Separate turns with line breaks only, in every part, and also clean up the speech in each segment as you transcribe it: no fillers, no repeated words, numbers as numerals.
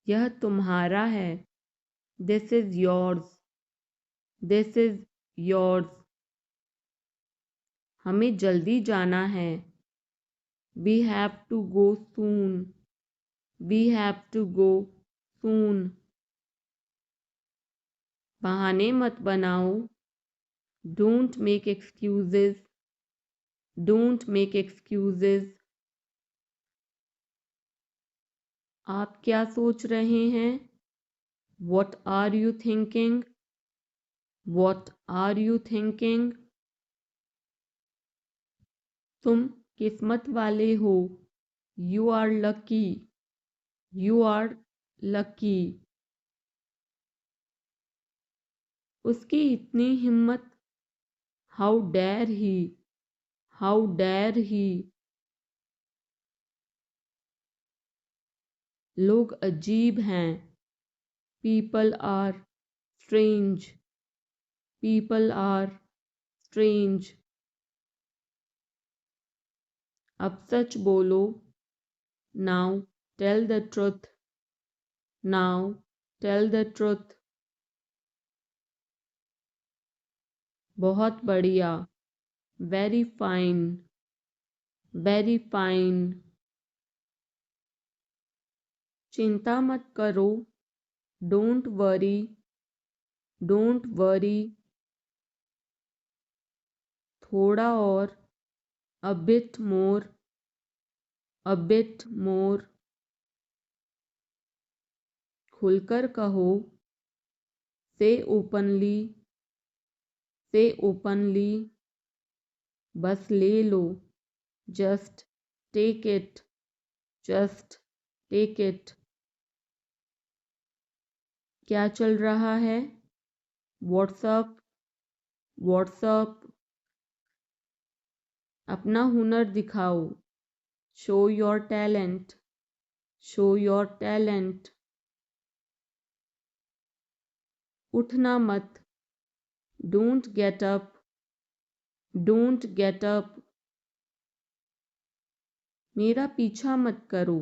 यह तुम्हारा है। This is yours. This is yours. हमें जल्दी जाना है। We have to go soon. We have to go soon. बहाने मत बनाओ। Don't make excuses. Don't make excuses. आप क्या सोच रहे हैं? What are you thinking? What are you thinking? तुम किस्मत वाले हो। You are lucky. You are lucky. उसकी इतनी हिम्मत। How dare he? How dare he? लोग अजीब हैं। People are strange. People are strange. अब सच बोलो। Now tell the truth. Now tell the truth. बहुत बढ़िया। Very fine. Very fine. चिंता मत करो। Don't worry. Don't worry. थोड़ा और। A bit more. A bit more. खुलकर कहो। Say openly. Say openly. बस ले लो। Just take it. Just take it. क्या चल रहा है? What's up? What's up? अपना हुनर दिखाओ। Show your talent. Show your talent. उठना मत। Don't get up. Don't get up. मेरा पीछा मत करो।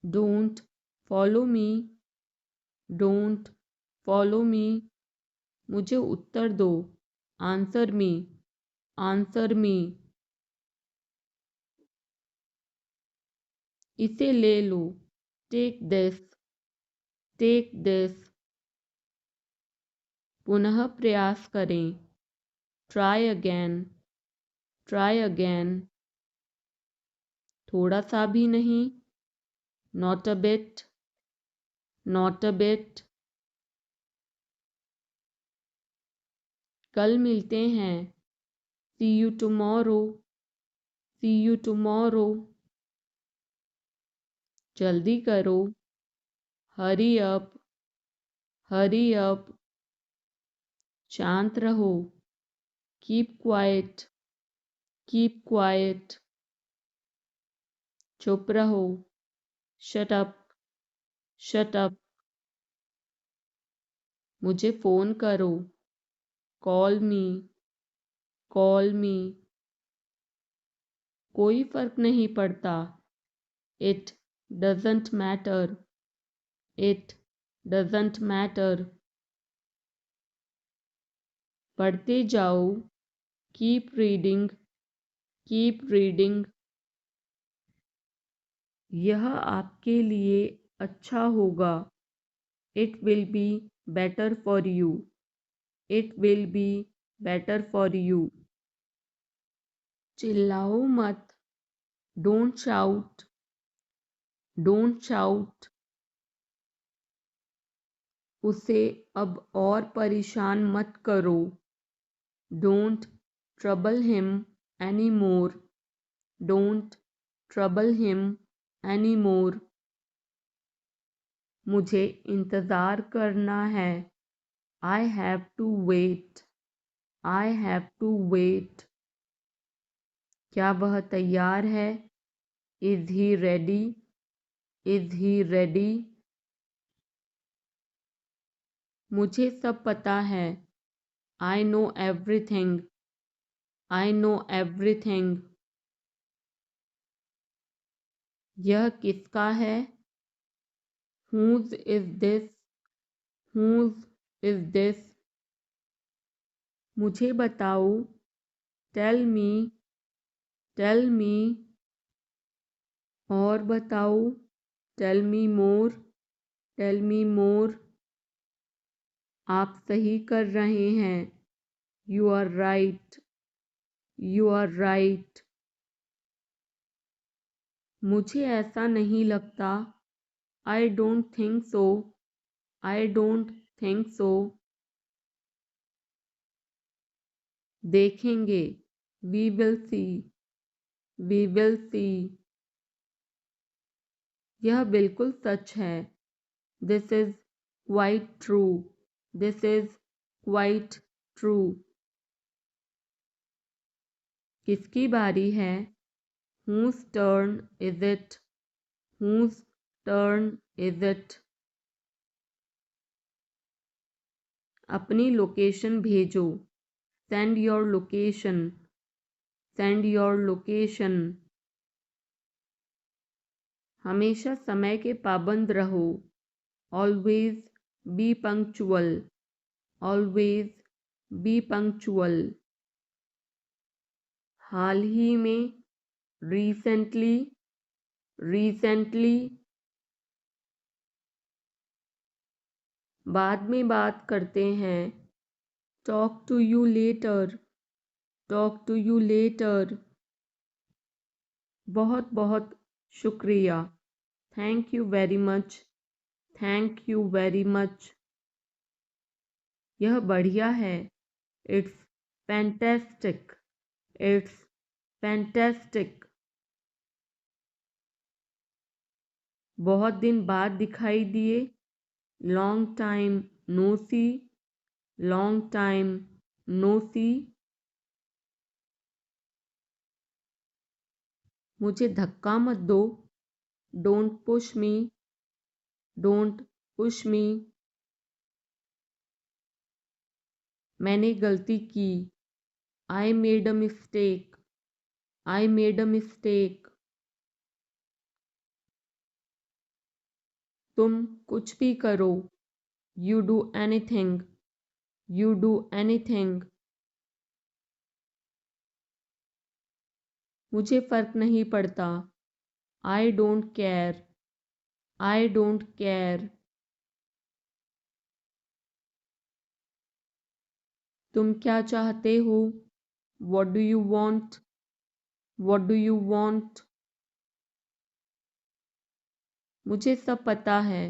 Don't follow me. Don't follow me. मुझे उत्तर दो। Answer me. Answer me. इसे ले लो। Take this. Take this. पुनः प्रयास करें। Try again. Try again. थोड़ा सा भी नहीं। Not a bit. Not a bit. कल मिलते हैं। See you tomorrow. See you tomorrow. जल्दी करो। Hurry up. Hurry up. शांत रहो। Keep quiet. Keep quiet. चुप रहो। Shut up. Shut up. मुझे फ़ोन करो। Call me. Call me. कोई फर्क नहीं पड़ता। It doesn't matter. It doesn't matter. पढ़ते जाओ। Keep reading. Keep reading. यह आपके लिए अच्छा होगा। It will be better for you. It will be better for you. चिल्लाओ मत। Don't shout. Don't shout. उसे अब और परेशान मत करो। Don't trouble him anymore. Don't trouble him anymore. मुझे इंतज़ार करना है। I have to wait. I have to wait. क्या वह तैयार है? Is he ready? Is he ready? मुझे सब पता है। I know everything. I know everything. यह किसका है? whose is this, whose is this, मुझे बताओ, tell me, tell me, और बताओ, tell me more, tell me more, आप सही कर रहे हैं, you are right, you are right, मुझे ऐसा नहीं लगता, I don't think so, I don't think so, देखेंगे, we will see, we will see, यह बिल्कुल सच है, this is quite true, this is quite true, किसकी बारी है, whose turn is it, whose turn is it, अपनी लोकेशन भेजो, send your location, send your location, हमेशा समय के पाबंद रहो, always be punctual, always be punctual, हाल ही में, recently, recently, बाद में बात करते हैं, talk to you later, talk to you later, बहुत बहुत शुक्रिया, thank you very much, thank you very much, यह बढ़िया है, it's fantastic, it's fantastic, बहुत दिन बाद दिखाई दिए, long time no see, long time no see, मुझे धक्का मत दो, don't push me, don't push me, मैंने गलती की, I made a mistake, I made a mistake, तुम कुछ भी करो, you do anything, you do anything, मुझे फ़र्क नहीं पड़ता, I don't care, I don't care, तुम क्या चाहते हो, what do you want, what do you want, मुझे सब पता है,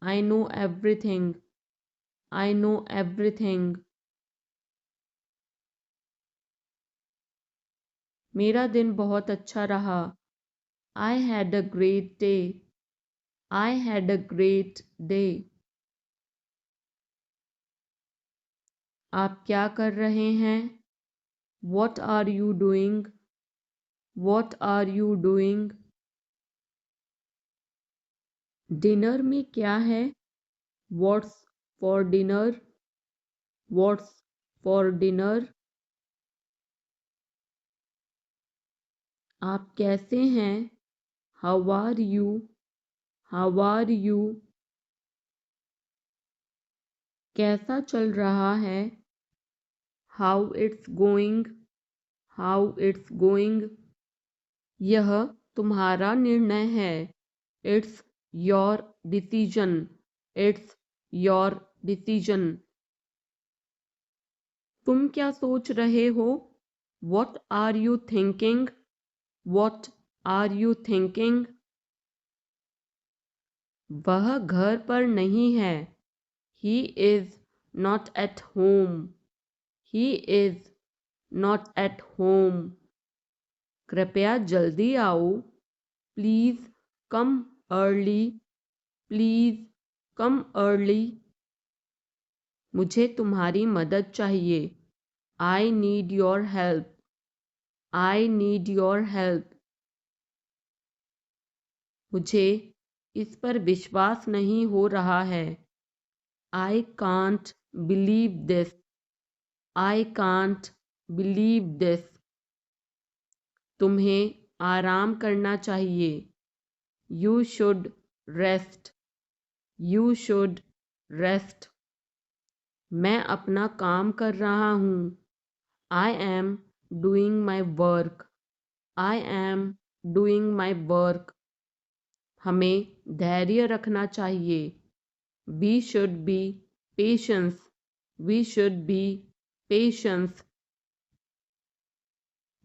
I know everything, I know everything, मेरा दिन बहुत अच्छा रहा, I had a great day, I had a great day, आप क्या कर रहे हैं, what are you doing, what are you doing, dinner में क्या है, what's for dinner, what's for dinner, आप कैसे हैं, how are you, how are you, कैसा चल रहा है, how it's going, how it's going, यह तुम्हारा निर्णय है, it's your decision, it's your decision, तुम क्या सोच रहे हो, what are you thinking, what are you thinking, वह घर पर नहीं है, he is not at home, he is not at home, कृपया जल्दी आओ, please come early, please come early, मुझे तुम्हारी मदद चाहिए, I need your help, I need your help, मुझे इस पर विश्वास नहीं हो रहा है, I can't believe this, I can't believe this, तुम्हें आराम करना चाहिए, you should rest, You should rest. मैं अपना काम कर रहा हूँ. I am doing my work. I am doing my work. हमें धैर्य रखना चाहिए. We should be patient. We should be patient.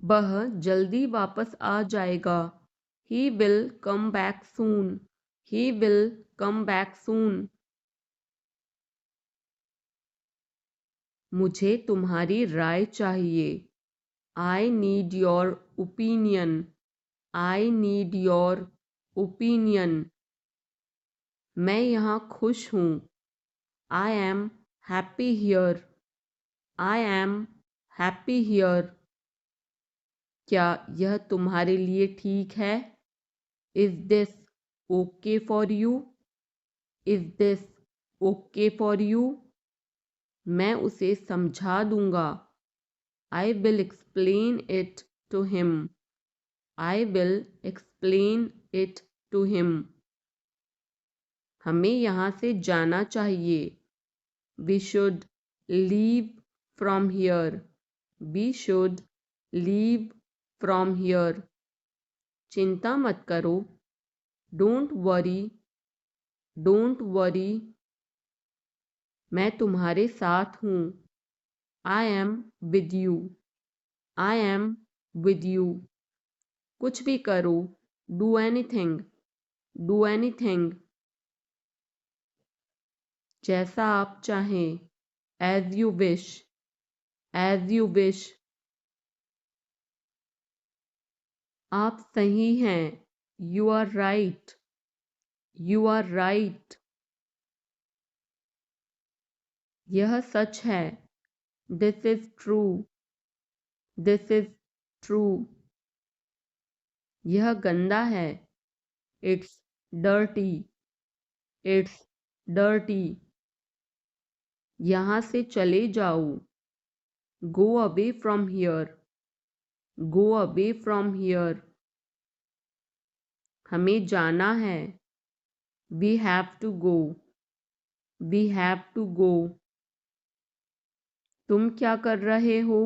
वह जल्दी वापस आ जाएगा. He will come back soon. He will come back soon. मुझे तुम्हारी राय चाहिए. I need your opinion. I need your opinion. मैं यहाँ खुश हूँ. I am happy here. I am happy here. क्या यह तुम्हारे लिए ठीक है? Is this okay for you? Is this okay for you? मैं उसे समझा दूंगा. I will explain it to him. I will explain it to him. हमें यहाँ से जाना चाहिए. We should leave from here. We should leave from here. चिंता मत करो. Don't worry. Don't worry. मैं तुम्हारे साथ हूँ. I am with you. I am with you. कुछ भी करो. Do anything. Do anything. जैसा आप चाहें. As you wish. As you wish. आप सही हैं. You are right. You are right. यह सच है. This is true. This is true. यह गंदा है. It's dirty. It's dirty. यहाँ से चले जाओ. Go away from here. Go away from here. हमें जाना है. We have to go. We have to go. तुम क्या कर रहे हो?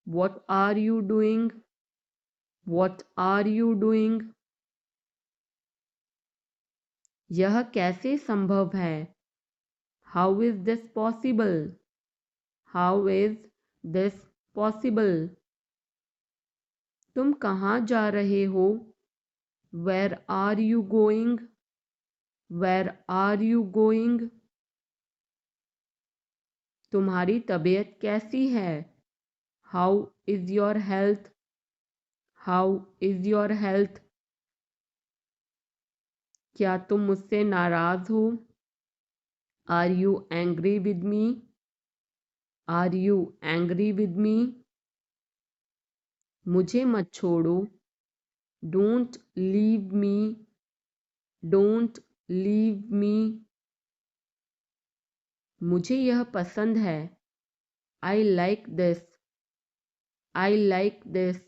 What are you doing? What are you doing? यह कैसे संभव है? How is this possible? How is this possible? तुम कहाँ जा रहे हो? Where are you going? Where are you going? तुम्हारी तबीयत कैसी है? How is your health? How is your health? क्या तुम मुझसे नाराज हो? Are you angry with me? Are you angry with me? मुझे मत छोड़ो. Don't leave me. Don't leave me. मुझे यह पसंद है. I like this. I like this.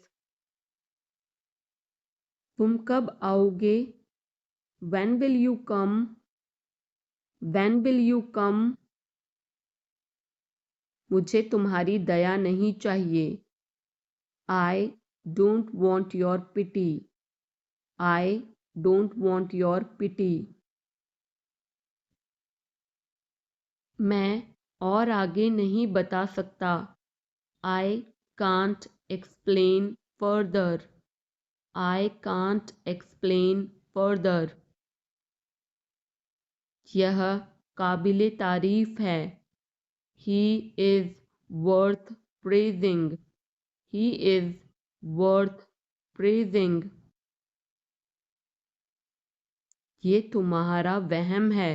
तुम कब आओगे? When will you come? When will you come? मुझे तुम्हारी दया नहीं चाहिए. I don't want your pity. I don't want your pity. मैं और आगे नहीं बता सकता. I can't explain further. I can't explain further. यह काबिले तारीफ है. He is worth praising. He is worth praising. ये तुम्हारा वहम है.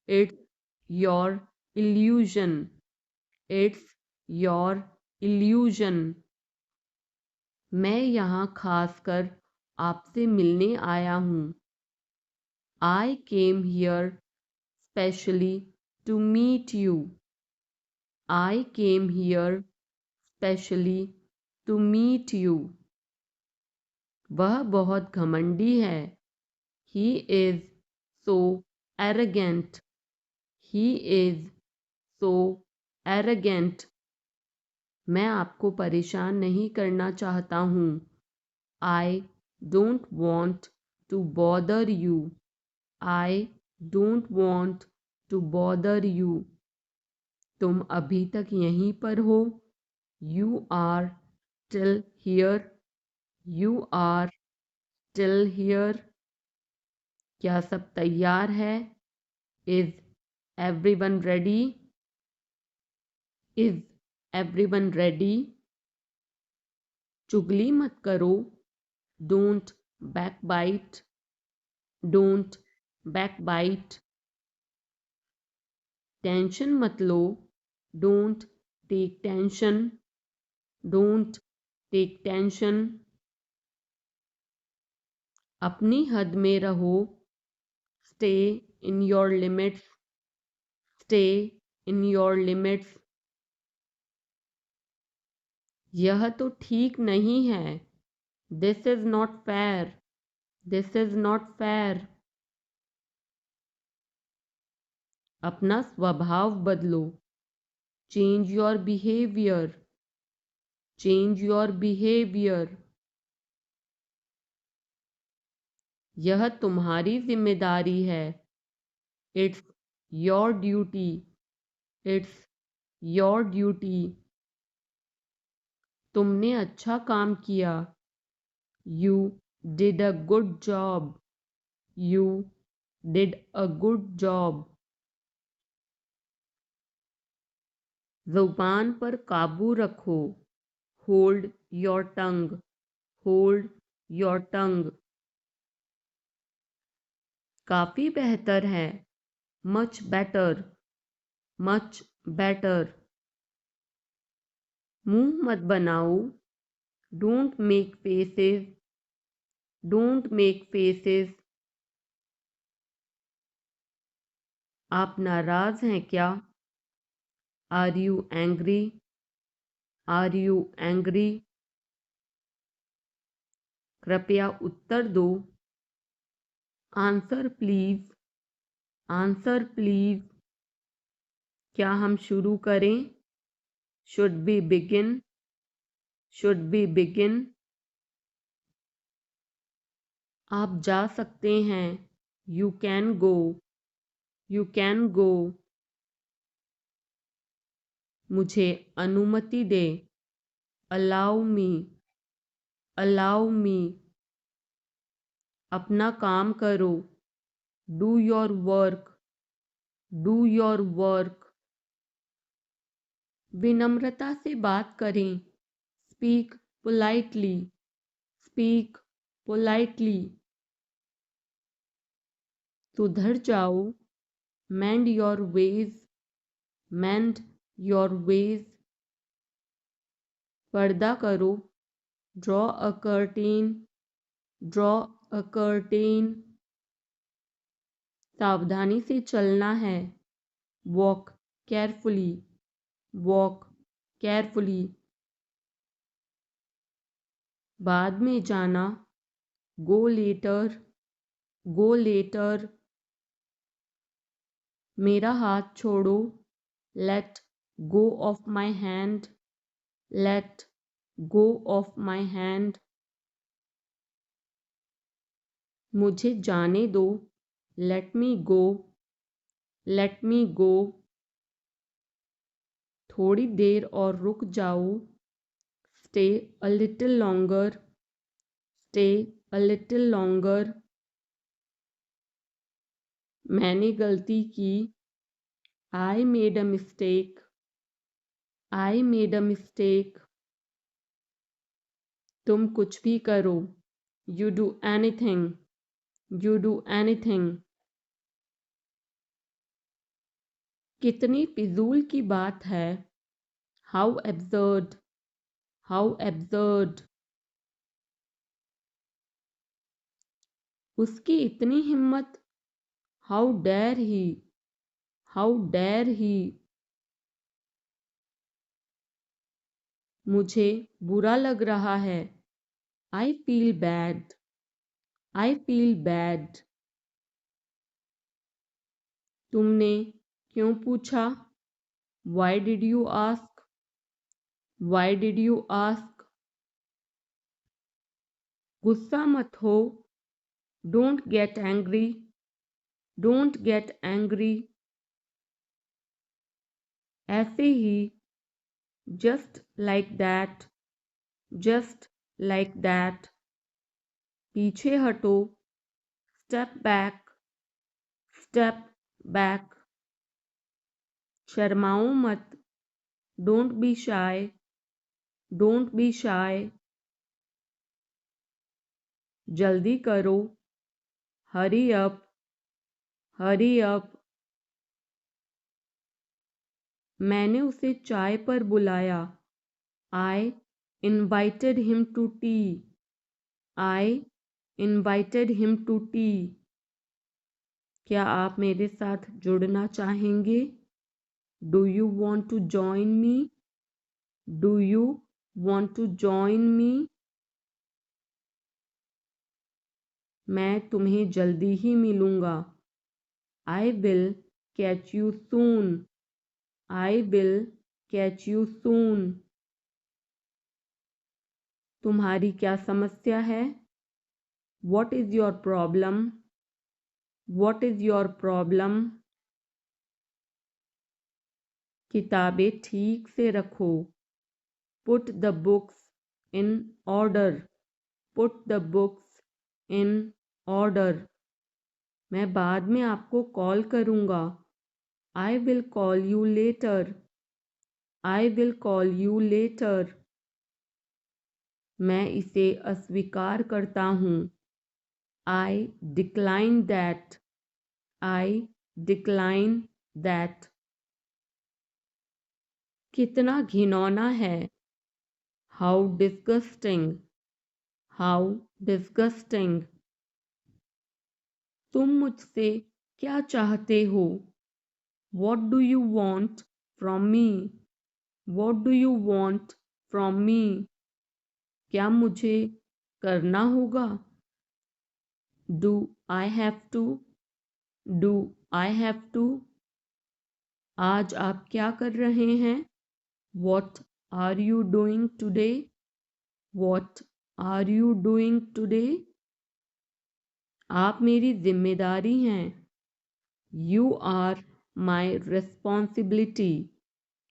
It's your illusion. It's your illusion. मैं यहाँ खासकर आपसे मिलने आया हूँ. I came here specially to meet you. I came here specially to meet you. वह बहुत घमंडी है. He is so arrogant. He is so arrogant. मैं आपको परेशान नहीं करना चाहता हूँ. I don't want to bother you. I don't want to bother you. तुम अभी तक यहीं पर हो. You are still here. You are still here. क्या सब तैयार है? Is everyone ready? Is everyone ready? चुगली मत करो. Don't backbite. Don't backbite. Tension मत लो. Don't take tension. Don't take tension. अपनी हद में रहो. Stay in your limits. Stay in your limits. यह तो ठीक नहीं है. This is not fair. This is not fair. अपना स्वभाव बदलो. Change your behavior. Change your behavior. यह तुम्हारी जिम्मेदारी है. It's your duty. It's your duty. तुमने अच्छा काम किया. You did a good job. You did a good job. ज़ुबान पर काबू रखो. Hold your tongue. Hold your tongue. काफ़ी बेहतर है. Much better. Much better. मुंह मत बनाओ. Don't make faces. Don't make faces. आप नाराज़ हैं क्या? Are you angry? Are you angry? कृपया उत्तर दो. Answer please. Answer please. क्या हम शुरू करें? Should we begin? Should we begin? आप जा सकते हैं. You can go. You can go. मुझे अनुमति दे. Allow me. Allow me. अपना काम करो. Do your work. Do your work. विनम्रता से बात करें. Speak politely. Speak politely. सुधर जाओ. Mend your ways. Mend your ways. पर्दा करो. Draw a curtain. Draw a curtain. सावधानी से चलना है. Walk carefully. Walk carefully. बाद में जाना. Go later. Go later. मेरा हाथ छोड़ो. Let go of my hand. Let go of my hand. मुझे जाने दो. Let me go. Let me go. थोड़ी देर और रुक जाओ. Stay a little longer. Stay a little longer. मैंने गलती की. I made a mistake. I made a mistake. तुम कुछ भी करो. You do anything. You do anything. कितनी फिजूल की बात है. How absurd. How absurd. उसकी इतनी हिम्मत. How dare he. How dare he. मुझे बुरा लग रहा है. I feel bad. I feel bad. तुमने क्यों पूछा? Why did you ask? Why did you ask? गुस्सा मत हो। Don't get angry. Don't get angry. ऐसे ही। Just like that. Just like that. पीछे हटो। Step back. Step back. शर्माओ मत। Don't be shy. Don't be shy. जल्दी करो। Hurry up. Hurry up. मैंने उसे चाय पर बुलाया। I invited him to tea. I invited him to tea. क्या आप मेरे साथ जुड़ना चाहेंगे? Do you want to join me? Do you want to join me? मैं तुम्हें जल्दी ही मिलूँगा। I will catch you soon. I will catch you soon. तुम्हारी क्या समस्या है? What is your problem? What is your problem? किताबें ठीक से रखो। Put the books in order. Put the books in order. मैं बाद में आपको कॉल करूँगा। I will call you later. I will call you later. मैं इसे अस्वीकार करता हूँ। I decline that. I decline that. कितना घिनौना है। How disgusting. How disgusting. तुम मुझसे क्या चाहते हो? What do you want from me? What do you want from me? क्या मुझे करना होगा? Do I have to? Do I have to? आज आप क्या कर रहे हैं? What are you doing today? What are you doing today? आप मेरी जिम्मेदारी हैं। You are my responsibility.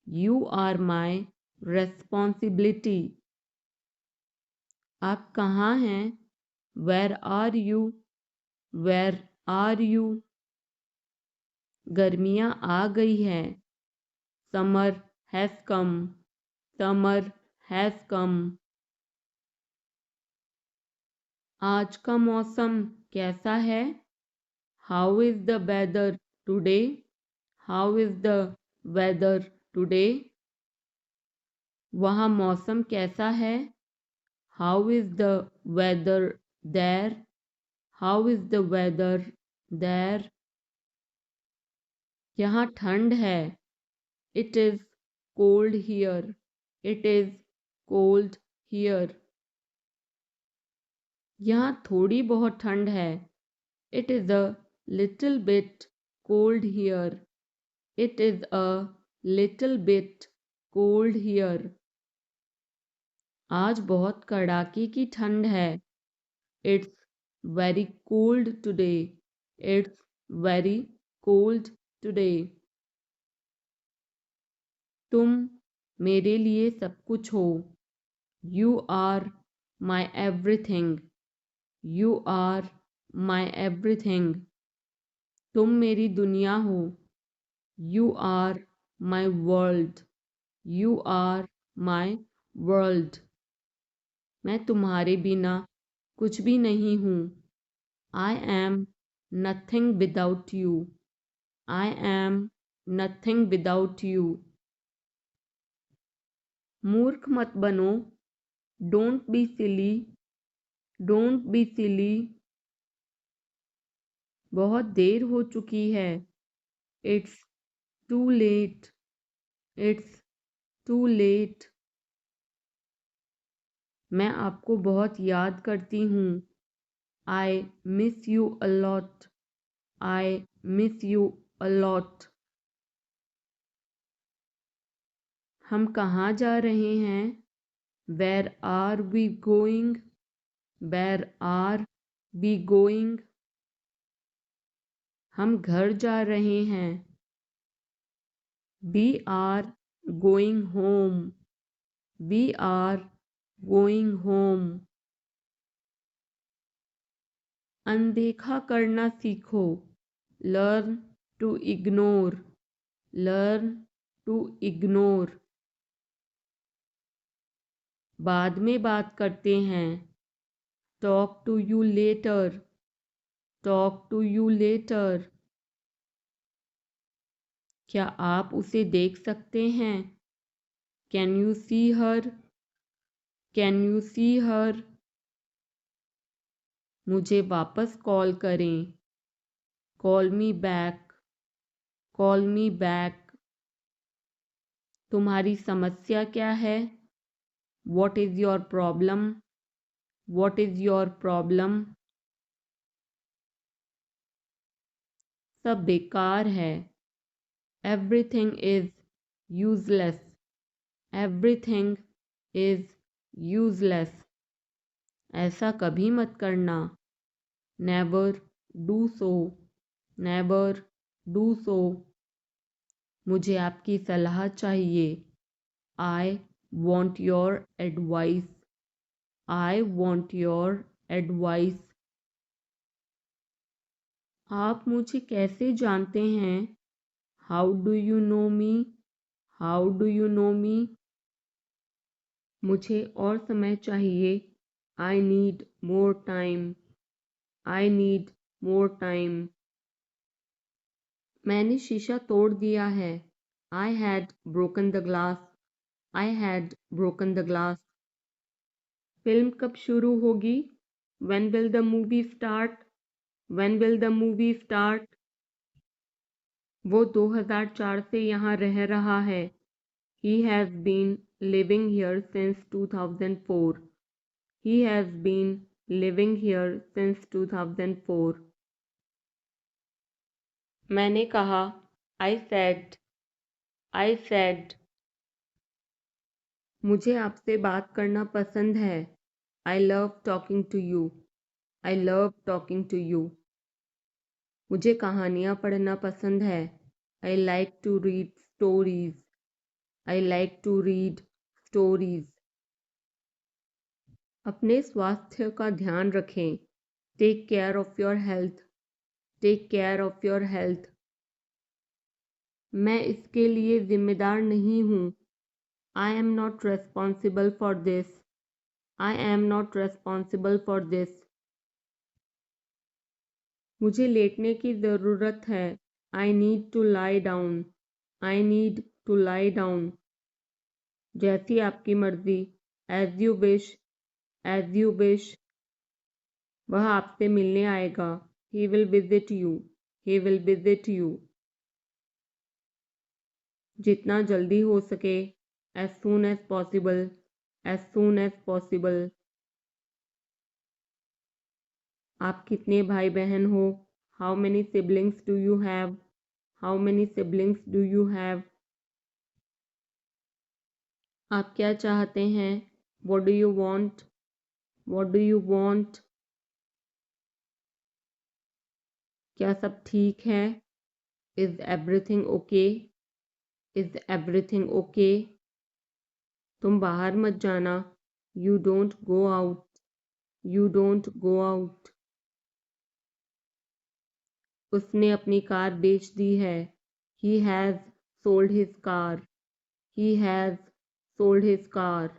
You are my responsibility. आप कहाँ हैं? Where are you? Where are you? गर्मियाँ आ गई हैं। Summer has come. Summer has come. आज का मौसम कैसा है? How is the weather today? How is the weather today? वहाँ मौसम कैसा है? How is the weather there? How is the weather there? यहाँ ठंड है। It is cold here. It is cold here. यहाँ थोड़ी बहुत ठंड है। It is a little bit cold here. It is a little bit cold here. आज बहुत कड़ाके की ठंड है। It's very cold today. It's very cold today. तुम मेरे लिए सब कुछ हो। You are my everything. You are my everything. तुम मेरी दुनिया हो। You are my world. You are my world. मैं तुम्हारे बिना कुछ भी नहीं हूँ। I am nothing without you. I am nothing without you. मूर्ख मत बनो। Don't be silly. Don't be silly. बहुत देर हो चुकी है। It's too late. It's too late. मैं आपको बहुत याद करती हूँ। I miss you a lot. I miss you a lot. हम कहाँ जा रहे हैं? Where are we going? Where are we going? हम घर जा रहे हैं. We are going home. We are going home. अनदेखा करना सीखो. Learn to ignore. Learn to ignore. बाद में बात करते हैं. Talk to you later. Talk to you later. क्या आप उसे देख सकते हैं? Can you see her? Can you see her? मुझे वापस कॉल करें. Call me back. Call me back. तुम्हारी समस्या क्या है? What is your problem? What is your problem? सब बेकार है. Everything is useless. Everything is useless. ऐसा कभी मत करना. Never do so. Never do so. मुझे आपकी सलाह चाहिए. I want your advice. I want your advice. आप मुझे कैसे जानते हैं? How do you know me? How do you know me? मुझे और समय चाहिए. I need more time. I need more time. मैंने शीशा तोड़ दिया है. I had broken the glass. I had broken the glass. Film कब शुरू होगी? When will the movie start? When will the movie start? वो 2004 से यहाँ रह रहा है. He has been living here since 2004. He has been living here since 2004. मैंने कहा. I said. I said. मुझे आपसे बात करना पसंद है. I love talking to you. I love talking to you. मुझे कहानियाँ पढ़ना पसंद है. I like to read stories. I like to read stories. अपने स्वास्थ्य का ध्यान रखें. Take care of your health. Take care of your health. मैं इसके लिए जिम्मेदार नहीं हूँ. I am not responsible for this. I am not responsible for this. मुझे लेटने की ज़रूरत है. I need to lie down. I need to lie down. जैसी आपकी मर्जी. As you wish. As you wish. वह आपसे मिलने आएगा. He will visit you. He will visit you. जितना जल्दी हो सके. As soon as possible. As soon as possible. आप कितने भाई बहन हो? How many siblings do you have? How many siblings do you have? आप क्या चाहते हैं? What do you want? What do you want? क्या सब ठीक है? Is everything okay? Is everything okay? तुम बाहर मत जाना. You don't go out. You don't go out. उसने अपनी कार बेच दी है. He has sold his car. He has sold his car.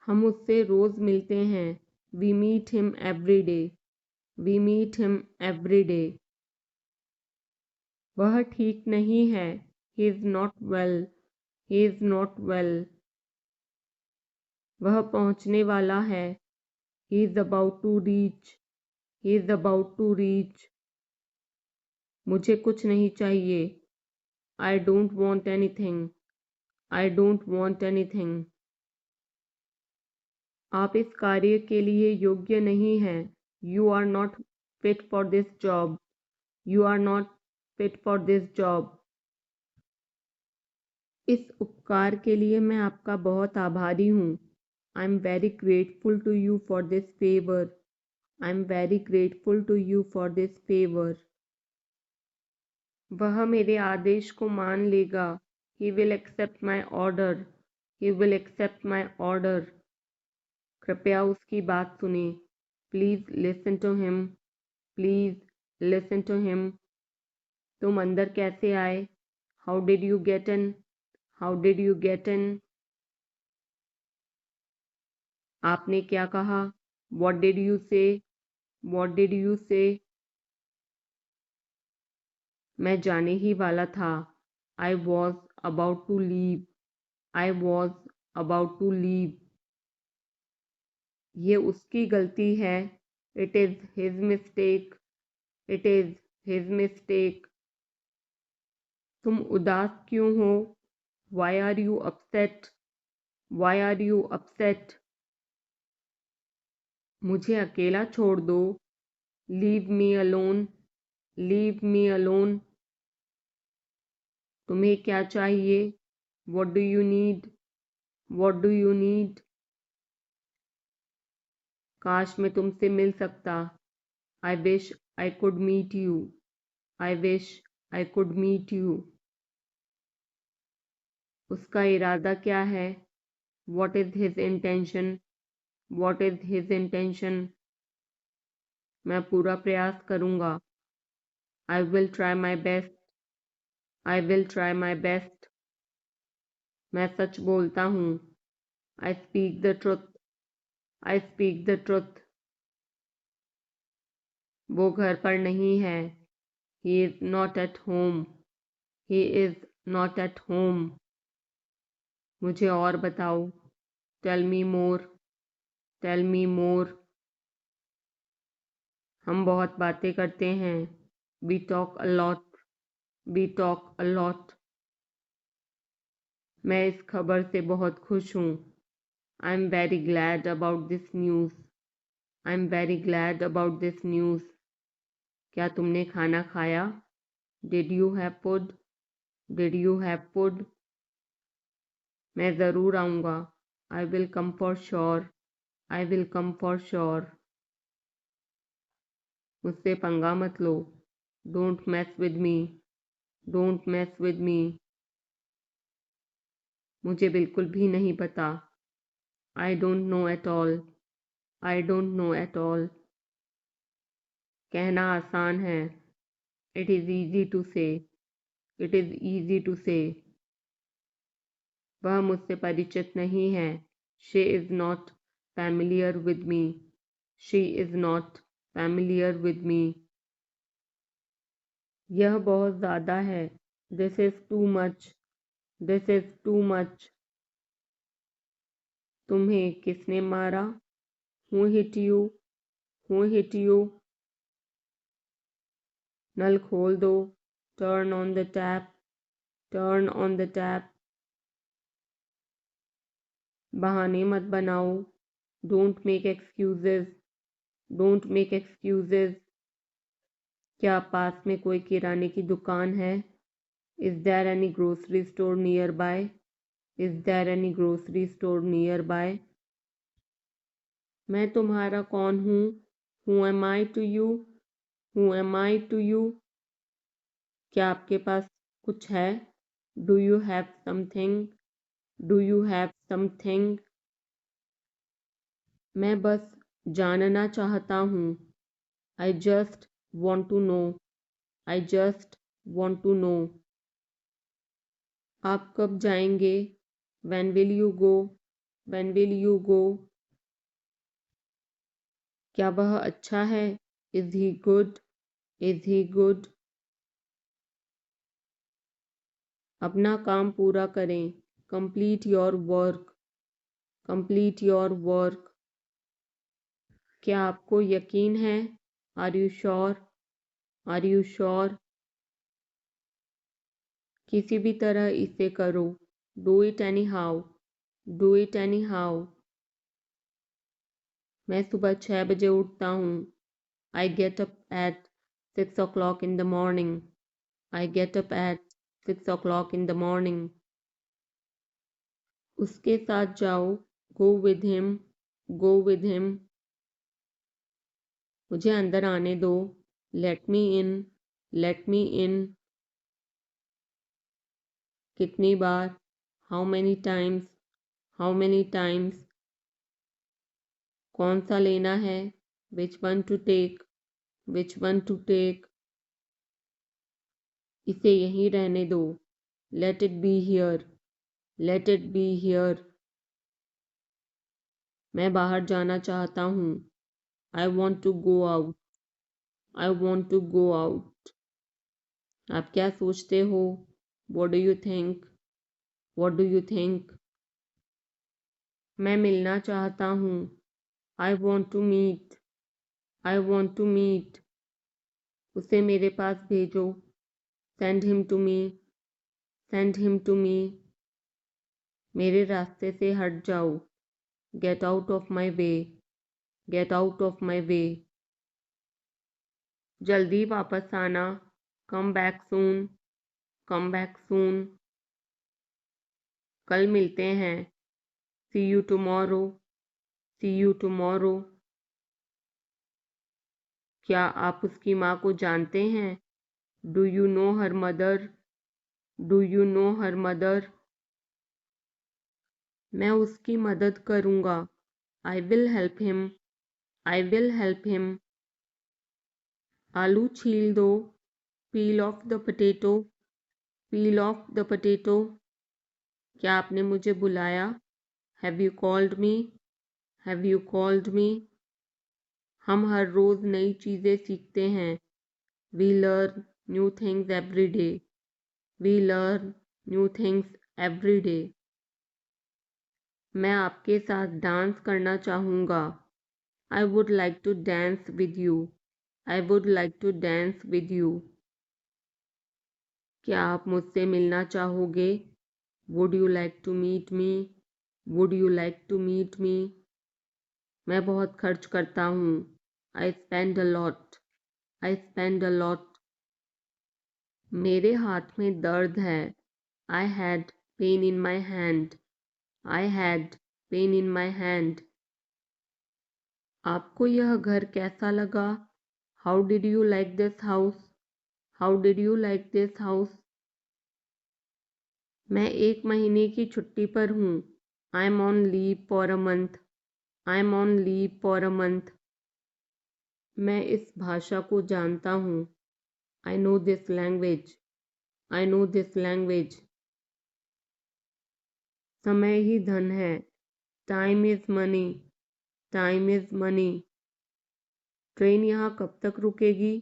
हम उससे रोज मिलते हैं. We meet him every day. We meet him every day. वह ठीक नहीं है. He is not well. He is not well. वह पहुंचने वाला है. He is about to reach. He is about to reach. मुझे कुछ नहीं चाहिए. I don't want anything. I don't want anything. आप इस कार्य के लिए योग्य नहीं हैं. You are not fit for this job. You are not fit for this job. इस उपकार के लिए मैं आपका बहुत आभारी हूँ. I am very grateful to you for this favor. I am very grateful to you for this favor. वह मेरे आदेश को मान लेगा. He will accept my order. He will accept my order. कृपया उसकी बात सुने. Please listen to him. Please listen to him. तुम अंदर कैसे आए? How did you get in? How did you get in? आपने क्या कहा? What did you say? What did you say? मैं जाने ही वाला था. I was about to leave. I was about to leave. ये उसकी गलती है. It is his mistake. It is his mistake. तुम उदास क्यों हो? Why are you upset? Why are you upset? मुझे अकेला छोड़ दो. Leave me alone. Leave me alone. तुम्हें क्या चाहिए? What do you need? What do you need? काश मैं तुमसे मिल सकता. I wish I could meet you. I wish I could meet you. उसका इरादा क्या है? What is his intention? What is his intention? मैं पूरा प्रयास करूँगा. I will try my best. I will try my best. मैं सच बोलता हूँ. I speak the truth. I speak the truth. वो घर पर नहीं है. He is not at home. He is not at home. मुझे और बताओ. Tell me more. Tell me more. हम बहुत बातें करते हैं. We talk a lot. We talk a lot. मैं इस खबर से बहुत खुश हूँ. I am very glad about this news. I am very glad about this news. क्या तुमने खाना खाया? Did you have food? Did you have food? मैं ज़रूर आऊँगा. I will come for sure. I will come for sure. मुझसे पंगा मत लो. Don't mess with me. Don't mess with me. मुझे बिल्कुल भी नहीं पता. I don't know at all. I don't know at all. कहना आसान है. It is easy to say. It is easy to say. वह मुझसे परिचित नहीं है. She is not familiar with me. She is not familiar with me. यह बहुत ज़्यादा है. This is too much. This is too much. तुम्हें किसने मारा? Who hit you? Who hit you? नल खोल दो. Turn on the tap. Turn on the tap. बहाने मत बनाओ. Don't make excuses. Don't make excuses. क्या पास में कोई किराने की दुकान है? Is there any grocery store nearby? Is there any grocery store nearby? मैं तुम्हारा कौन हूँ? Who am I to you? Who am I to you? क्या आपके पास कुछ है? Do you have something? Do you have something? मैं बस जानना चाहता हूँ. I just want to know. I just want to know. आप कब जाएंगे? When will you go? When will you go? क्या वह अच्छा है? Is he good? Is he good? अपना काम पूरा करें. Complete your work. Complete your work. क्या आपको यकीन है? Are you sure? Are you sure? किसी भी तरह इसे करो. Do it anyhow. Do it anyhow. मैं सुबह 6 बजे उठता हूँ. I get up at 6 o'clock in the morning. I get up at 6 o'clock in the morning. उसके साथ जाओ. Go with him. Go with him. मुझे अंदर आने दो. Let me in. Let me in. कितनी बार? How many times? How many times? कौन सा लेना है? Which one to take? Which one to take? इसे यहीं रहने दो. Let it be here. Let it be here. मैं बाहर जाना चाहता हूँ. I want to go out. I want to go out. आप क्या सोचते हो? What do you think? What do you think? मैं मिलना चाहता हूँ. I want to meet. I want to meet. उसे मेरे पास भेजो. Send him to me. Send him to me. मेरे रास्ते से हट जाओ. Get out of my way. Get out of my way. जल्दी वापस आना. Come back soon. Come back soon. कल मिलते हैं. See you tomorrow. See you tomorrow. क्या आप उसकी माँ को जानते हैं? Do you know her mother? Do you know her mother? मैं उसकी मदद करूँगा. I will help him. I will help him. आलू छील दो. Peel off the potato. Peel off the potato. क्या आपने मुझे बुलाया? Have you called me? Have you called me? हम हर रोज़ नई चीज़ें सीखते हैं. We learn new things every day. We learn new things every day. मैं आपके साथ डांस करना चाहूँगा. I would like to dance with you. I would like to dance with you. क्या आप मुझसे मिलना चाहोगे? Would you like to meet me? Would you like to meet me? मैं बहुत खर्च करता हूँ. I spend a lot. I spend a lot. मेरे हाथ में दर्द है. I had pain in my hand. I had pain in my hand. आपको यह घर कैसा लगा? How did you like this house? How did you like this house? मैं 1 महीने की छुट्टी पर हूँ. I'm on leave for a month. I'm on leave for a month. मैं इस भाषा को जानता हूँ. I know this language. I know this language. समय ही धन है. Time is money. Time is money. Train यहाँ कब तक रुकेगी?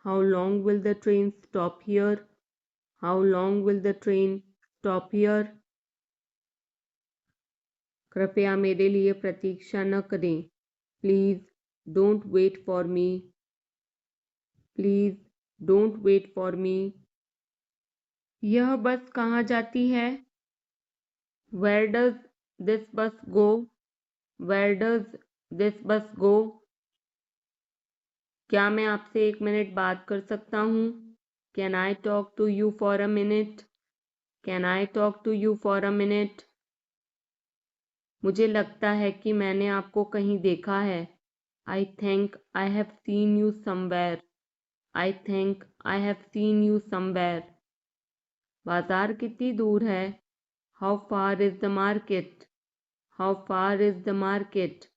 How long will the train stop here? How long will the train stop here? कृपया मेरे लिए प्रतीक्षा न करें. Please don't wait for me. Please don't wait for me. यह बस कहाँ जाती है? Where does this bus go? Where does this bus go? क्या मैं आपसे 1 मिनट बात कर सकता हूँ? Can I talk to you for a minute? Can I talk to you for a minute? मुझे लगता है कि मैंने आपको कहीं देखा है. I think I have seen you somewhere. I think I have seen you somewhere. बाजार कितनी दूर है? How far is the market? How far is the market?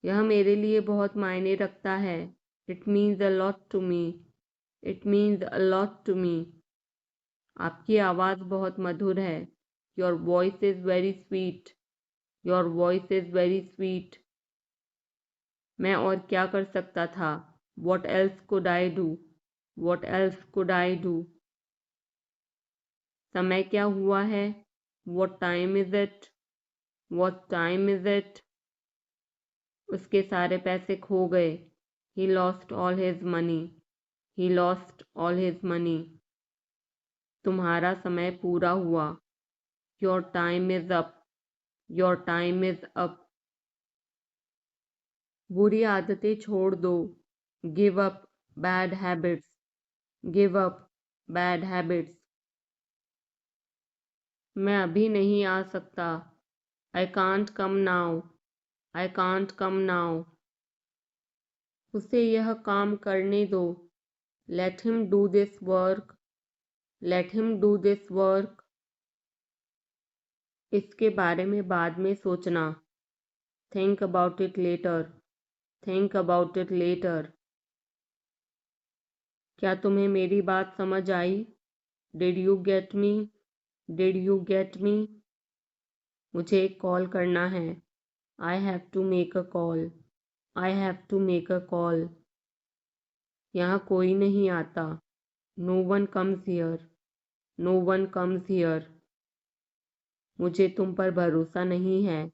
यह मेरे लिए बहुत मायने रखता है. It means a lot to me. It means a lot to me. आपकी आवाज़ बहुत मधुर है. Your voice is very sweet. Your voice is very sweet. मैं और क्या कर सकता था? What else could I do? What else could I do? समय क्या हुआ है? What time is it? What time is it? उसके सारे पैसे खो गए. He lost all his money. He lost all his money. तुम्हारा समय पूरा हुआ. Your time is up. Your time is up. बुरी आदतें छोड़ दो. Give up bad habits, give up bad habits. मैं अभी नहीं आ सकता, I can't come now, I can't come now. उसे यह काम करने दो, let him do this work, let him do this work. इसके बारे में बाद में सोचना, think about it later, think about it later. क्या तुम्हें मेरी बात समझ आई? Did you get me? Did you get me? मुझे एक कॉल करना है, I have to make a call, I have to make a call. यहाँ कोई नहीं आता, no one comes here, no one comes here. मुझे तुम पर भरोसा नहीं है,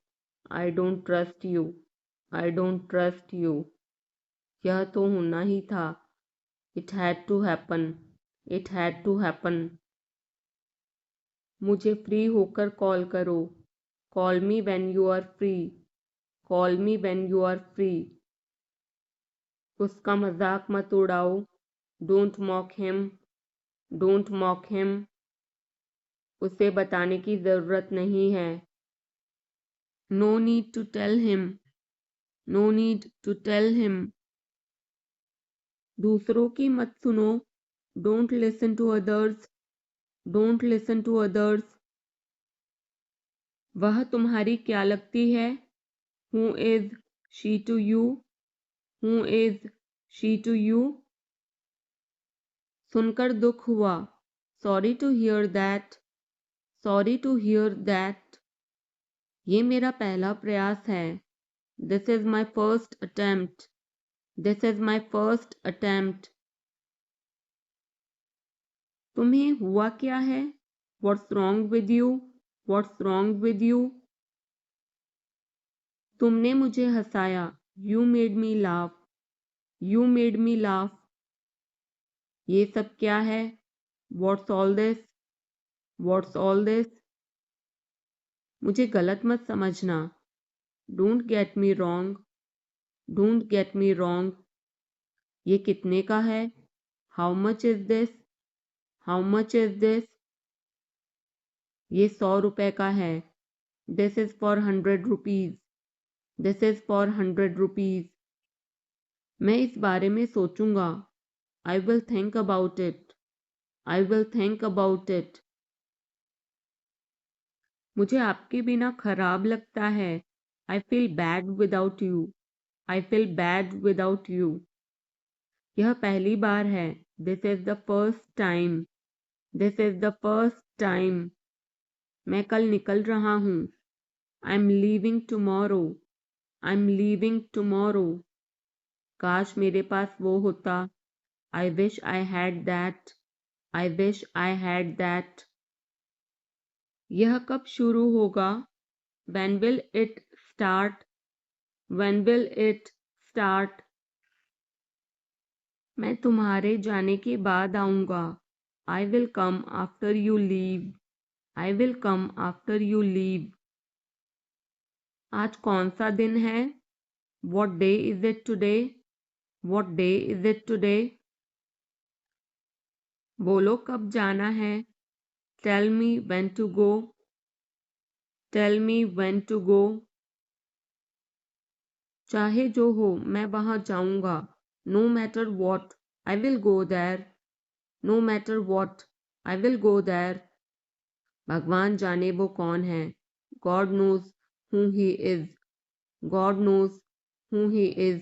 I don't trust you, I don't trust you. यह तो होना ही था, it had to happen, it had to happen. मुझे फ्री होकर कॉल करो, call me when you are free, call me when you are free. उसका मजाक मत उड़ाओ, don't mock him, don't mock him. उसे बताने की ज़रूरत नहीं है, no need to tell him, no need to tell him. दूसरों की मत सुनो, don't listen to others, don't listen to others. वह तुम्हारी क्या लगती है, who is she to you, who is she to you. सुनकर दुख हुआ, sorry to hear that, sorry to hear that. ये मेरा पहला प्रयास है, this is my first attempt, this is my first attempt. तुम्हें हुआ क्या है, what's wrong with you, what's wrong with you. तुमने मुझे हंसाया, you made me laugh, you made me laugh. ये सब क्या है, what's all this, what's all this. मुझे गलत मत समझना, don't get me wrong, don't get me wrong. ये कितने का है, how much is this, how much is this. ये 100 रुपए का है, this is for 100 rupees, this is for 100 rupees. मैं इस बारे में सोचूंगा, I will think about it, I will think about it. मुझे आपके बिना खराब लगता है, I feel bad without you, I feel bad without you. यह पहली बार है, this is the first time, this is the first time. मैं कल निकल रहा हूँ, I'm leaving tomorrow, I'm leaving tomorrow. काश मेरे पास वो होता, I wish I had that, I wish I had that. यह कब शुरू होगा, when will it start, when will it start. मैं तुम्हारे जाने के बाद आऊँगा, I will come after you leave, I will come after you leave. आज कौन सा दिन है, what day is it today, what day is it today. बोलो कब जाना है, tell me when to go, tell me when to go. चाहे जो हो मैं वहाँ जाऊँगा, no matter what, I will go there, no matter what, I will go there. भगवान जाने वो कौन है, God knows who he is, God knows who he is.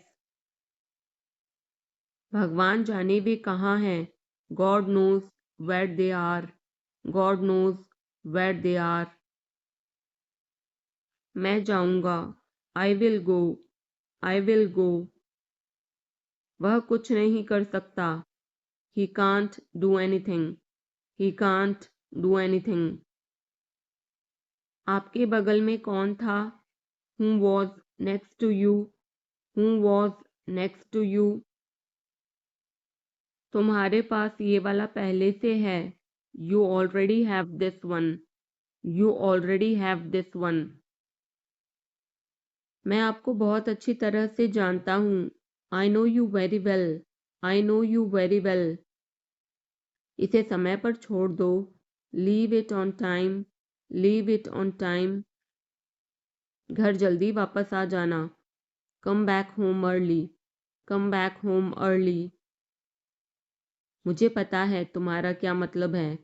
भगवान जाने वे कहाँ हैं, God knows where they are, God knows where they are. मैं जाऊँगा, I will go, I will go. वह कुछ नहीं कर सकता, he can't do anything, he can't do anything. आपके बगल में कौन था, who was next to you, who was next to you. तुम्हारे पास ये वाला पहले से है, you already have this one, you already have this one. मैं आपको बहुत अच्छी तरह से जानता हूँ, I know you very well, I know you very well. इसे समय पर छोड़ दो. Leave it on time. Leave it on time. घर जल्दी वापस आ जाना. Come back home early. Come back home early. मुझे पता है तुम्हारा क्या मतलब है.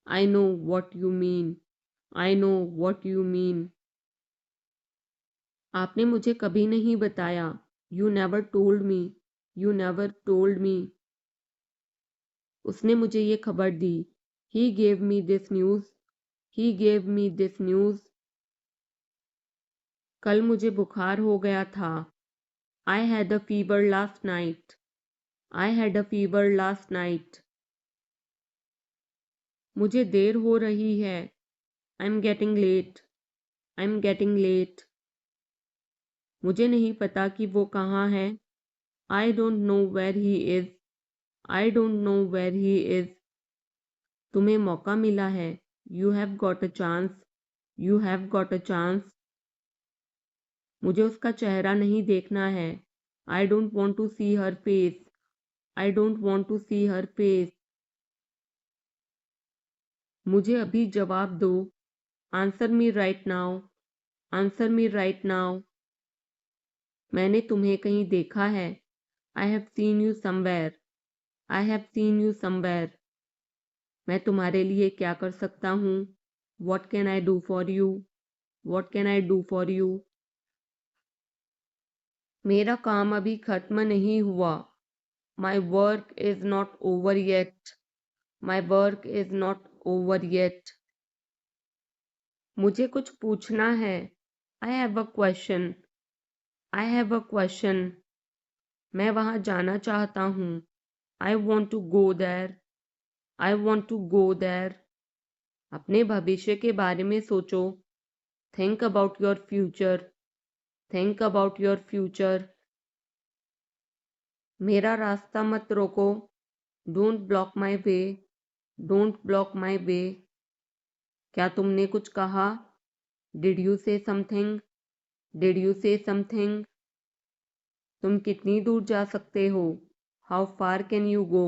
I know what you mean. I know what you mean. आपने मुझे कभी नहीं बताया. You never told me. You never told me. उसने मुझे ये खबर दी. He gave me this news. He gave me this news. कल मुझे बुखार हो गया था. I had a fever last night. I had a fever last night. मुझे देर हो रही है. I'm getting late. I'm getting late. मुझे नहीं पता कि वो कहाँ है. I don't know where he is. I don't know where he is. तुम्हें मौका मिला है. You have got a chance. You have got a chance. मुझे उसका चेहरा नहीं देखना है. I don't want to see her face. I don't want to see her face. मुझे अभी जवाब दो. Answer me right now. Answer me right now. मैंने तुम्हें कहीं देखा है. I have seen you somewhere. I have seen you somewhere. मैं तुम्हारे लिए क्या कर सकता हूँ. What can I do for you? What can I do for you? मेरा काम अभी खत्म नहीं हुआ. My work is not over yet. My work is not over yet. मुझे कुछ पूछना है. I have a question. I have a question. मैं वहाँ जाना चाहता हूँ. I want to go there. I want to go there. अपने भविष्य के बारे में सोचो. Think about your future. Think about your future. मेरा रास्ता मत रोको. Don't block my way. Don't block my way. क्या तुमने कुछ कहा? Did you say something? Did you say something? तुम कितनी दूर जा सकते हो? How far can you go?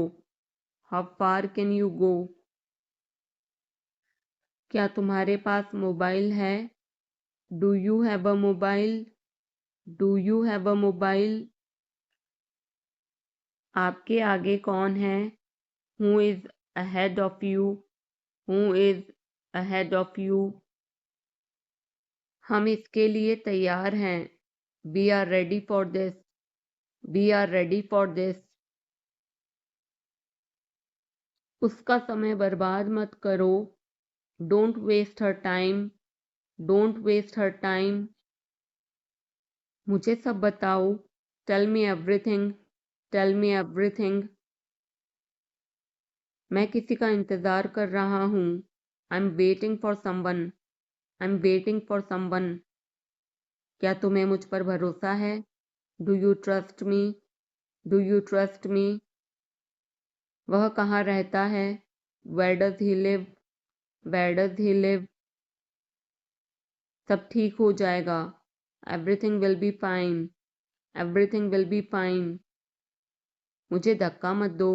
How far can you go? क्या तुम्हारे पास मोबाइल है? Do you have a mobile? Do you have a mobile? आपके आगे कौन है? Who is ahead of you? Who is ahead of you? हम इसके लिए तैयार हैं. We are ready for this. We are ready for this. उसका समय बर्बाद मत करो. Don't waste her time. Don't waste her time. मुझे सब बताओ. Tell me everything. Tell me everything. मैं किसी का इंतज़ार कर रहा हूँ. I'm waiting for someone. I'm waiting for someone. क्या तुम्हें मुझ पर भरोसा है? Do you trust me? Do you trust me? वह कहाँ रहता है? Where does he live? Where does he live? सब ठीक हो जाएगा. Everything will be fine. Everything will be fine. मुझे धक्का मत दो.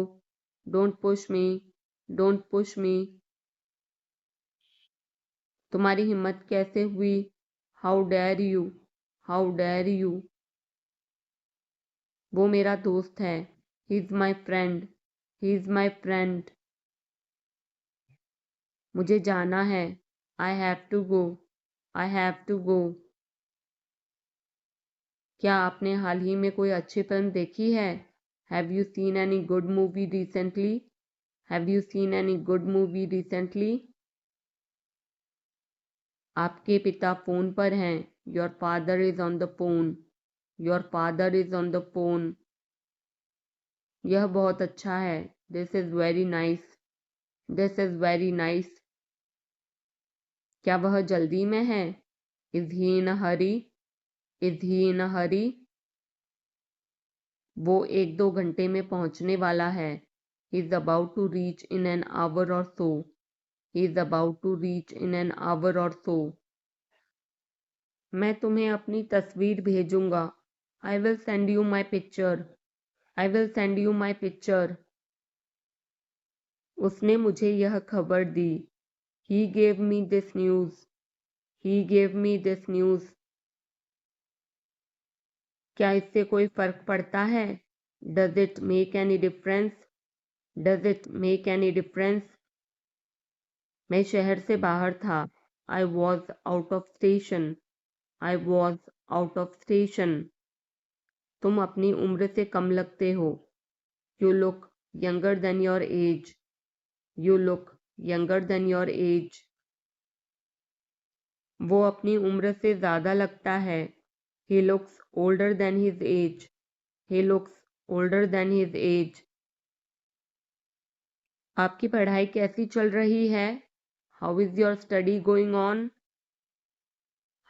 Don't push me. Don't push me. तुम्हारी हिम्मत कैसे हुई? How dare you? How dare you? वो मेरा दोस्त है. He is my friend. He is my friend. मुझे जाना है. I have to go. I have to go. क्या आपने हाल ही में कोई अच्छी फिल्म देखी है? Have you seen any good movie recently? Have you seen any good movie recently? आपके पिता फोन पर हैं. Your father is on the phone. Your father is on the phone. यह बहुत अच्छा है. This is very nice. This is very nice. क्या वह जल्दी में है? Is he in a hurry? Is he in a hurry? वो 1-2 घंटे में पहुंचने वाला है. He is about to reach in an hour or so. He is about to reach in an hour or so. मैं तुम्हें अपनी तस्वीर भेजूंगा. I will send you my picture. I will send you my picture. उसने मुझे यह खबर दी. He gave me this news. He gave me this news. क्या इससे कोई फर्क पड़ता है? Does it make any difference? Does it make any difference? मैं शहर से बाहर था. I was out of station. I was out of station. तुम अपनी उम्र से कम लगते हो. You look younger than your age. You look younger than your age. वो अपनी उम्र से ज़्यादा लगता है. He looks older than his age. He looks older than his age. आपकी पढ़ाई कैसी चल रही है? How is your study going on?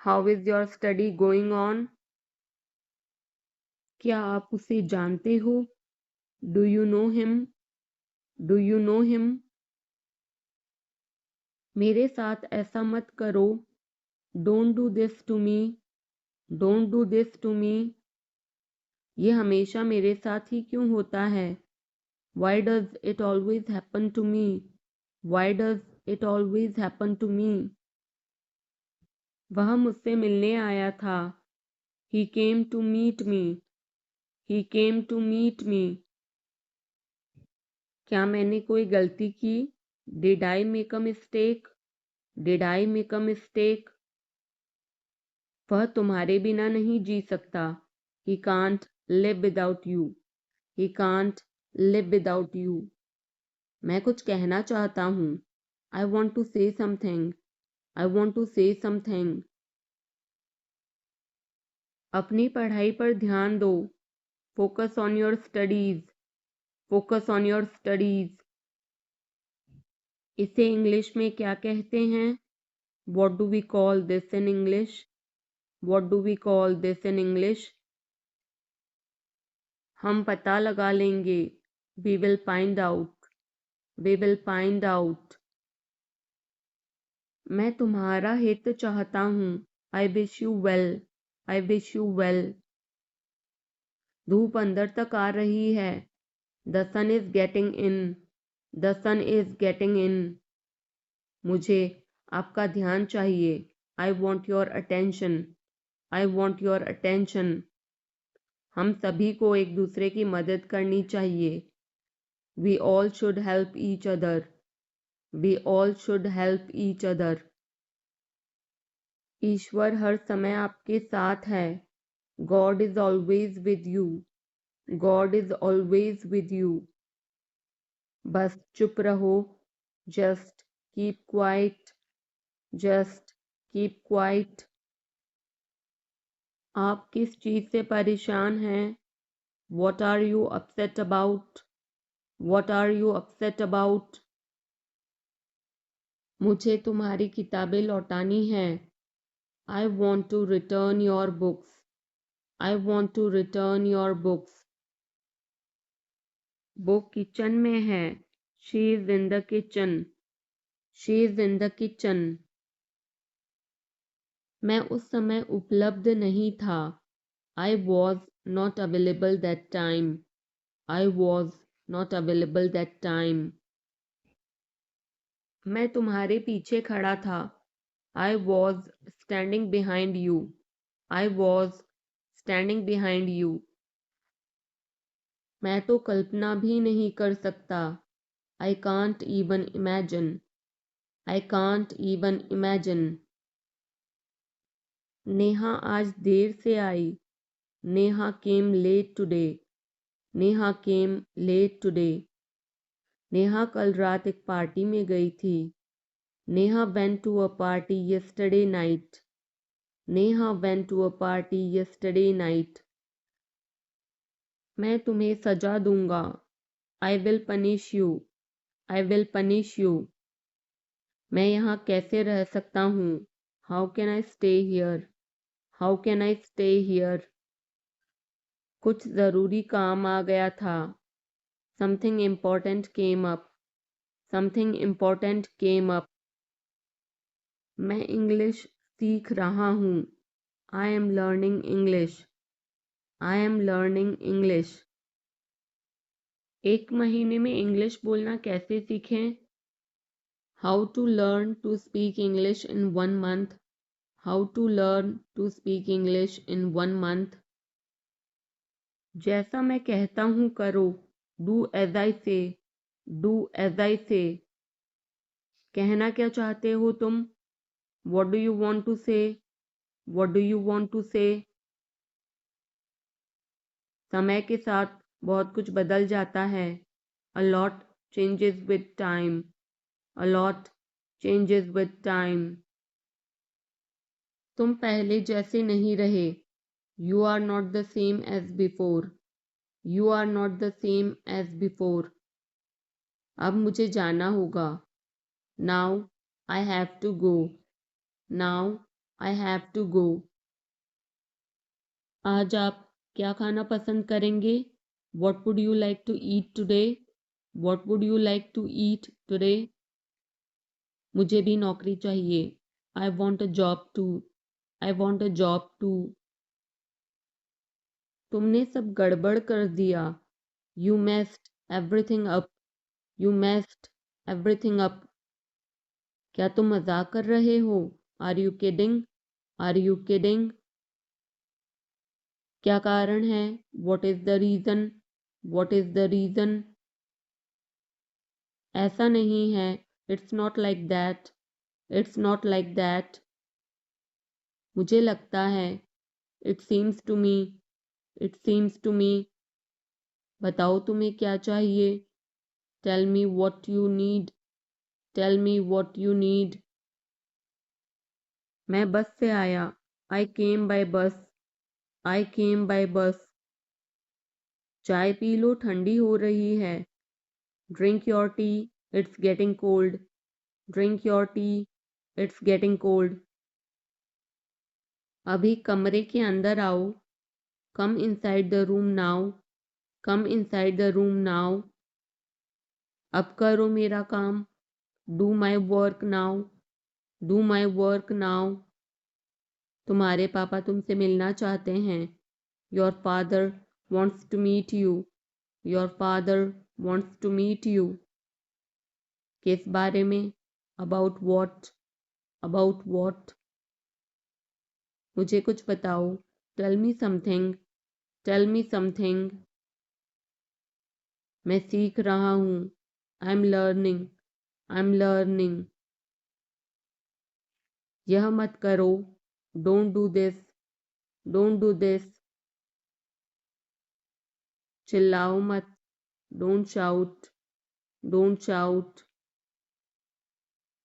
How is your study going on? क्या आप उसे जानते हो? Do you know him? Do you know him? मेरे साथ ऐसा मत करो. Don't do this to me. Don't do this to me. ये हमेशा मेरे साथ ही क्यों होता है? Why does it always happen to me? Why does it always happen to me? वह मुझसे मिलने आया था. He came to meet me. He came to meet me. क्या मैंने कोई गलती की? Did I make a mistake? Did I make a mistake? वह तुम्हारे बिना नहीं जी सकता. He can't live without you. He can't live without you. मैं कुछ कहना चाहता हूँ. I want to say something. I want to say something. अपनी पढ़ाई पर ध्यान दो. Focus on your studies. Focus on your studies. इसे इंग्लिश में क्या कहते हैं? What do we call this in English? What do we call this in English? हम पता लगा लेंगे. We will find out. We will find out. मैं तुम्हारा हित चाहता हूँ. I wish you well. I wish you well. धूप अंदर तक आ रही है. The sun is getting in. The sun is getting in. मुझे आपका ध्यान चाहिए. I want your attention. I want your attention. हम सभी को एक दूसरे की मदद करनी चाहिए. We all should help each other. We all should help each other. ईश्वर हर समय आपके साथ है. God is always with you. God is always with you. बस चुप रहो. Just keep quiet. Just keep quiet. आप किस चीज़ से परेशान हैं? What are you upset about? What are you upset about? मुझे तुम्हारी किताबें लौटानी हैं. I want to return your books. I want to return your books. वो किचन में है. She is in the kitchen. She is in the kitchen. मैं उस समय उपलब्ध नहीं था. I was not available that time. I was not available that time. मैं तुम्हारे पीछे खड़ा था. I was standing behind you. I was standing behind you. मैं तो कल्पना भी नहीं कर सकता. I can't even imagine. I can't even imagine. Neha आज देर से आई. Neha came late today. Neha came late today. Neha कल रात एक पार्टी में गई थी. Neha went to a party yesterday night. Neha went to a party yesterday night. मैं तुम्हें सजा दूंगा. I will punish you. I will punish you. मैं यहाँ कैसे रह सकता हूँ? How can I stay here? How can I stay here? कुछ ज़रूरी काम आ गया था. Something important came up. Something important came up. मैं इंग्लिश सीख रहा हूँ. I am learning English. I am learning English. एक महीने में इंग्लिश बोलना कैसे सीखें? How to learn to speak English in 1 month. How to learn to speak English in 1 month. जैसा मैं कहता हूँ करो। डू एज आई से। डू एज आई से। कहना क्या चाहते हो तुम? What do you want to say? What do you want to say? समय के साथ बहुत कुछ बदल जाता है। A lot changes with time. A lot changes with time. तुम पहले जैसे नहीं रहे। You are not the same as before. You are not the same as before. अब मुझे जाना होगा। Now I have to go. Now I have to go. आज आप क्या खाना पसंद करेंगे? What would you like to eat today? What would you like to eat today? मुझे भी नौकरी चाहिए। I want a job too. I want a job too. तुमने सब गड़बड़ कर दिया। You messed everything up. You messed everything up. क्या तुम मजाक कर रहे हो? Are you kidding? Are you kidding? क्या कारण है? What is the reason? What is the reason? ऐसा नहीं है। It's not like that. It's not like that. मुझे लगता है। It seems to me. It seems to me. बताओ तुम्हें क्या चाहिए? Tell me what you need. Tell me what you need. मैं बस से आया। आई केम बाय बस। आई केम बाय बस। चाय पी लो, ठंडी हो रही है। Drink your tea. It's getting cold. Drink your tea. It's getting cold. अभी कमरे के अंदर आओ। Come inside the room now. Come inside the room now. अब करो मेरा काम। Do my work now. Do my work now. तुम्हारे पापा तुमसे मिलना चाहते हैं। Your father wants to meet you. Your father wants to meet you. किस बारे में? About what? About what? मुझे कुछ बताओ। Tell me something. Tell me something. मैं सीख रहा हूँ। I am learning. I am learning. यह मत करो। Don't do this. Don't do this. चिल्लाओ मत। Don't shout. Don't shout.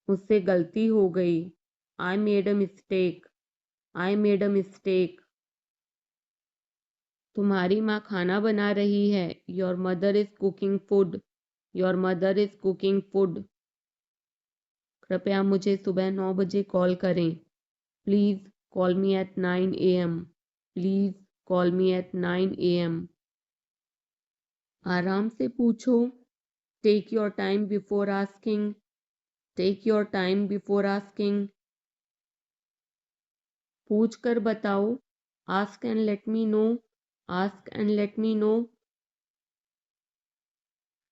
मुझसे गलती हो गई। I made a mistake. I made a mistake. तुम्हारी माँ खाना बना रही है। Your mother is cooking food. Your mother is cooking food. कृपया मुझे सुबह 9 बजे कॉल करें। Please call me at 9 AM। Please call me at 9 AM। आराम से पूछो। Take your time before asking. Take your time before asking. पूछ कर बताओ। Ask and let me know. Ask and let me know.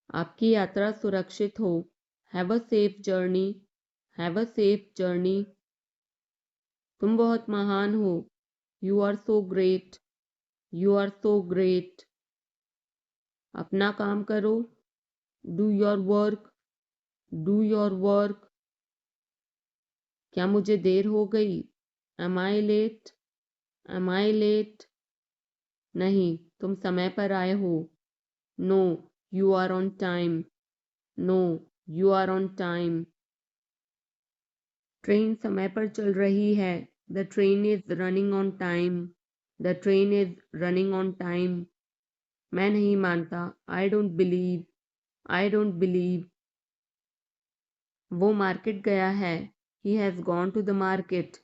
आपकी यात्रा सुरक्षित हो। Have a safe journey. Have a safe journey. तुम बहुत महान हो। You are so great. You are so great. अपना काम करो। Do your work. Do your work. क्या मुझे देर हो गई? Am I late? Am I late? नहीं, तुम समय पर आए हो। No, you are on time. No, you are on time. Train समय पर चल रही है। The train is running on time. The train is running on time. मैं नहीं मानता। I don't believe. I don't believe. वो मार्केट गया है। He has gone to the market.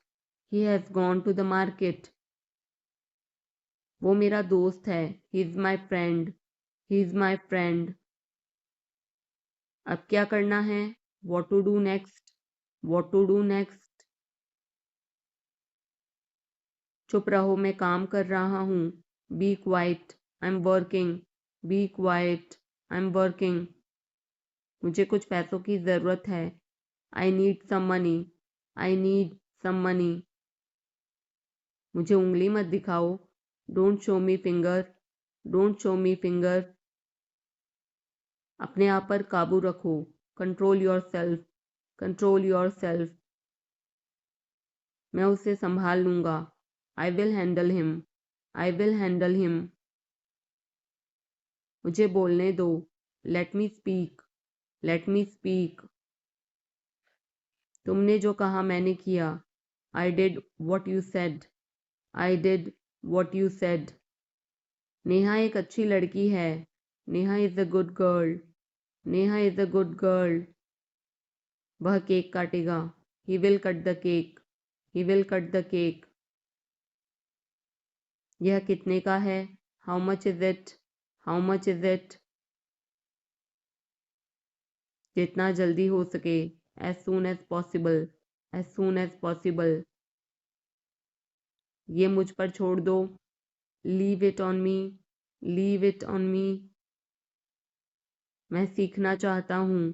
He has gone to the market. वो मेरा दोस्त है। He is my friend. He is my friend. अब क्या करना है? What to do next? What to do next? चुप रहो, मैं काम कर रहा हूँ। Be quiet. I am working. Be quiet. I am working. मुझे कुछ पैसों की ज़रूरत है। I need some money. I need some money. मुझे उंगली मत दिखाओ। Don't show me finger. Don't show me finger. अपने आप पर काबू रखो। Control your self. Control your self. मैं उसे संभाल लूँगा। I will handle him. I will handle him. मुझे बोलने दो। Let me speak. Let me speak. तुमने जो कहा मैंने किया। I did what you said. I did what you said. Neha एक अच्छी लड़की है। Neha is a good girl. Neha is a good girl. वह केक काटेगा। He will cut the cake. He will cut the cake. यह कितने का है? How much is it? How much is it? जितना जल्दी हो सके। As soon as possible. As soon as possible. ये मुझ पर छोड़ दो। Leave it on me. Leave it on me. मैं सीखना चाहता हूँ।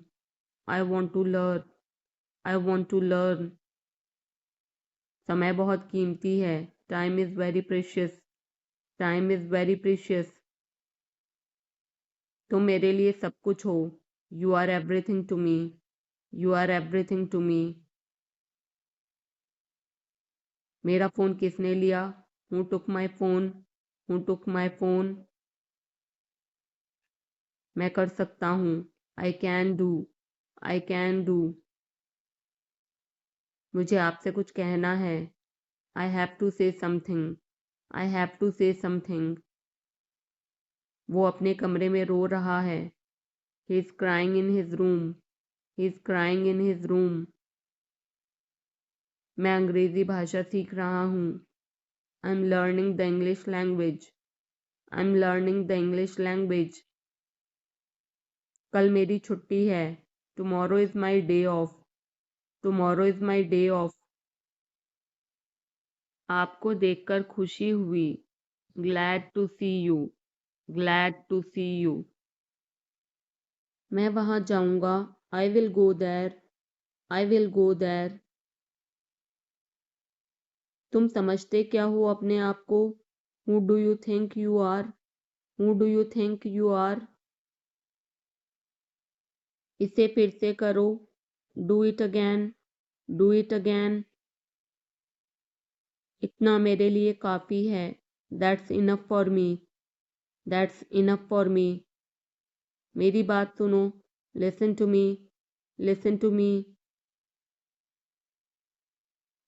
I want to learn. I want to learn. समय बहुत कीमती है। Time is very precious. Time is very precious. तुम मेरे लिए सब कुछ हो। You are everything to me. You are everything to me. मेरा फ़ोन किसने लिया? Who took my phone? Who took my phone? मैं कर सकता हूँ। I can do. I can do. मुझे आपसे कुछ कहना है। I have to say something. I have to say something. वो अपने कमरे में रो रहा है। He is crying in his room. He is crying in his room. मैं अंग्रेज़ी भाषा सीख रहा हूँ। I am learning the English language. I am learning the English language. कल मेरी छुट्टी है। Tomorrow is my day off. Tomorrow is my day off. आपको देखकर खुशी हुई। Glad to see you. Glad to see you. मैं वहाँ जाऊँगा। I will go there. I will go there. तुम समझते क्या हो अपने आप को? Who do you think you are? Who do you think you are? इसे फिर से करो। Do it again. Do it again. इतना मेरे लिए काफ़ी है। That's enough for me. That's enough for me. मेरी बात सुनो। Listen to me. Listen to me.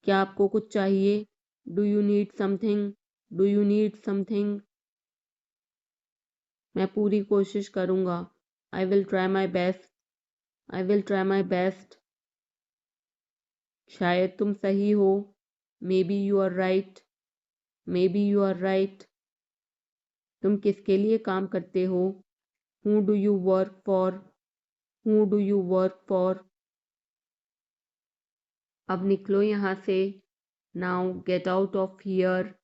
क्या आपको कुछ चाहिए? Do you need something? Do you need something? मैं पूरी कोशिश करूँगा। I will try my best. I will try my best. शायद तुम सही हो। Maybe you are right. Maybe you are right. तुम किसके लिए काम करते हो? Who do you work for? Who do you work for? अब निकलो यहाँ से। Now get out of here.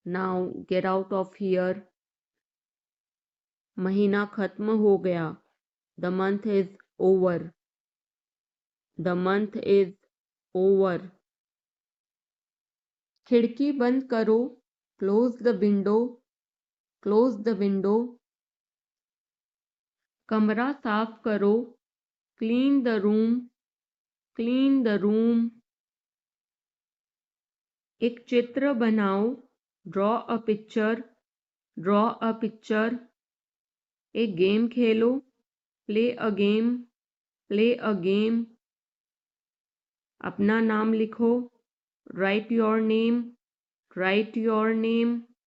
Now get out of here. महीना खत्म हो गया। The month is over. The month is over. खिड़की बंद करो। Close the window. Close the window. कमरा साफ करो। Clean the room. Clean the room. एक चित्र बनाओ। Draw a picture. Draw a picture. एक game Khelo. Play a game. Play a game. अपना नाम लिखो। Right your name. Right your name.